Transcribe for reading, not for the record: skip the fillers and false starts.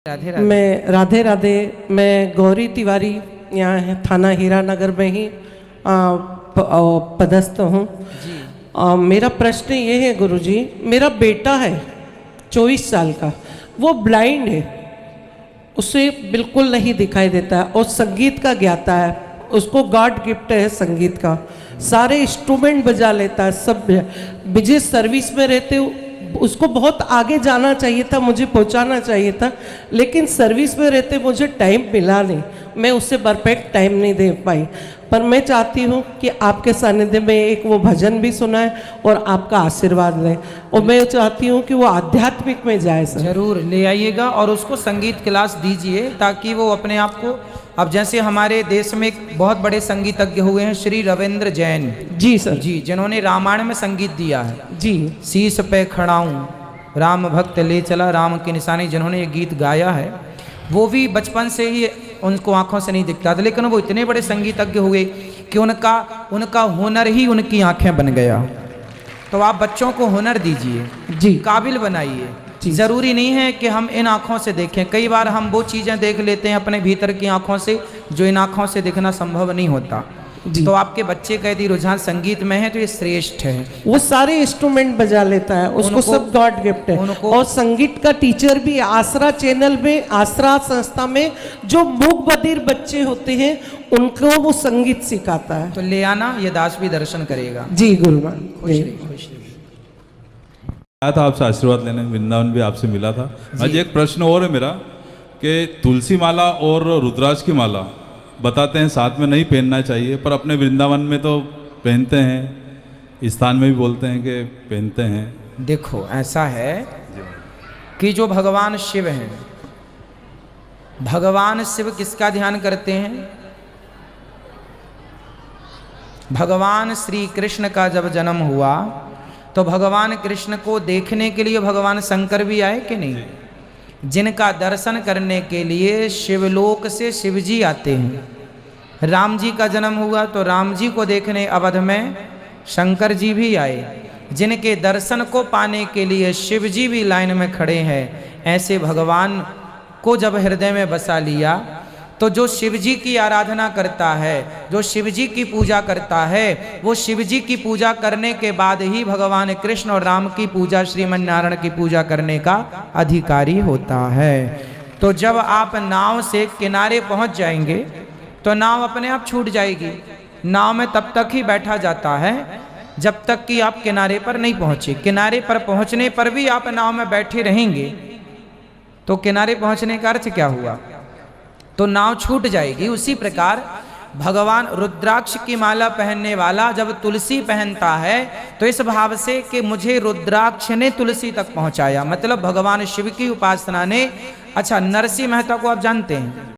राधे राधे। मैं राधे राधे। मैं गौरी तिवारी यहाँ थाना हीरानगर में ही पदस्थ हूँ। मेरा प्रश्न ये है गुरुजी, मेरा बेटा है 24 साल का, वो ब्लाइंड है, उसे बिल्कुल नहीं दिखाई देता है और संगीत का ज्ञाता है, उसको गॉड गिफ्ट है संगीत का, सारे इंस्ट्रूमेंट बजा लेता है सब। बिजनेस सर्विस में रहते उसको बहुत आगे जाना चाहिए था, मुझे पहुंचाना चाहिए था, लेकिन सर्विस में रहते मुझे टाइम मिला नहीं, मैं उससे परफेक्ट टाइम नहीं दे पाई। पर मैं चाहती हूँ कि आपके सानिध्य में एक वो भजन भी सुनाए और आपका आशीर्वाद लें, और मैं चाहती हूँ कि वो आध्यात्मिक में जाए। सर जरूर ले आइएगा और उसको संगीत क्लास दीजिए ताकि वो अपने आप को, अब जैसे हमारे देश में एक बहुत बड़े संगीतज्ञ हुए हैं श्री रविंद्र जैन जी सर जी, जिन्होंने रामायण में संगीत दिया है जी। शीश पे खड़ाऊं राम भक्त ले चला राम की निशानी, जिन्होंने ये गीत गाया है, वो भी बचपन से ही उनको आंखों से नहीं दिखता था, लेकिन वो इतने बड़े संगीतज्ञ हुए कि उनका हुनर ही उनकी आंखें बन गया। तो आप बच्चों को हुनर दीजिए जी, काबिल बनाइए। जरूरी नहीं है कि हम इन आँखों से देखें, कई बार हम वो चीज़ें देख लेते हैं अपने भीतर की आँखों से जो इन आँखों से देखना संभव नहीं होता। तो आपके बच्चे का यदि रुझान संगीत में है तो ये श्रेष्ठ है। वो सारे इंस्ट्रूमेंट बजा लेता है, उसको सब गॉड गिफ्ट है। और संगीत का टीचर भी आसरा चैनल में, आसरा संस्था में जो मूक बधिर बच्चे होते हैं उनको वो संगीत सिखाता है। तो ले आना, ये दास भी दर्शन करेगा। जी गुरुमान, खुश आया था आपसे आशीर्वाद लेने, वृंदावन भी आपसे मिला था। आज एक प्रश्न और है मेरा कि तुलसी माला और रुद्राक्ष की माला बताते हैं साथ में नहीं पहनना चाहिए, पर अपने वृंदावन में तो पहनते हैं, इस स्थान में भी बोलते हैं कि पहनते हैं। देखो ऐसा है कि जो भगवान शिव हैं, भगवान शिव किसका ध्यान करते हैं? भगवान श्री कृष्ण का जब जन्म हुआ तो भगवान कृष्ण को देखने के लिए भगवान शंकर भी आए कि नहीं? जिनका दर्शन करने के लिए शिवलोक से शिवजी आते हैं। राम जी का जन्म हुआ तो राम जी को देखने अवध में शंकर जी भी आए, जिनके दर्शन को पाने के लिए शिव जी भी लाइन में खड़े हैं। ऐसे भगवान को जब हृदय में बसा लिया तो जो शिव जी की आराधना करता है, जो शिव जी की पूजा करता है, वो शिव जी की पूजा करने के बाद ही भगवान कृष्ण और राम की पूजा, श्रीमन नारायण की पूजा करने का अधिकारी होता है। तो जब आप नाव से किनारे पहुंच जाएंगे तो नाव अपने आप छूट जाएगी। नाव में तब तक ही बैठा जाता है जब तक कि आप किनारे पर नहीं पहुंचे। किनारे पर पहुंचने पर भी आप नाव में बैठे रहेंगे तो किनारे पहुंचने का अर्थ क्या हुआ? तो नाव छूट जाएगी। उसी प्रकार भगवान रुद्राक्ष की माला पहनने वाला जब तुलसी पहनता है तो इस भाव से कि मुझे रुद्राक्ष ने तुलसी तक पहुंचाया, मतलब भगवान शिव की उपासना ने। अच्छा, नरसिंह मेहता को आप जानते हैं?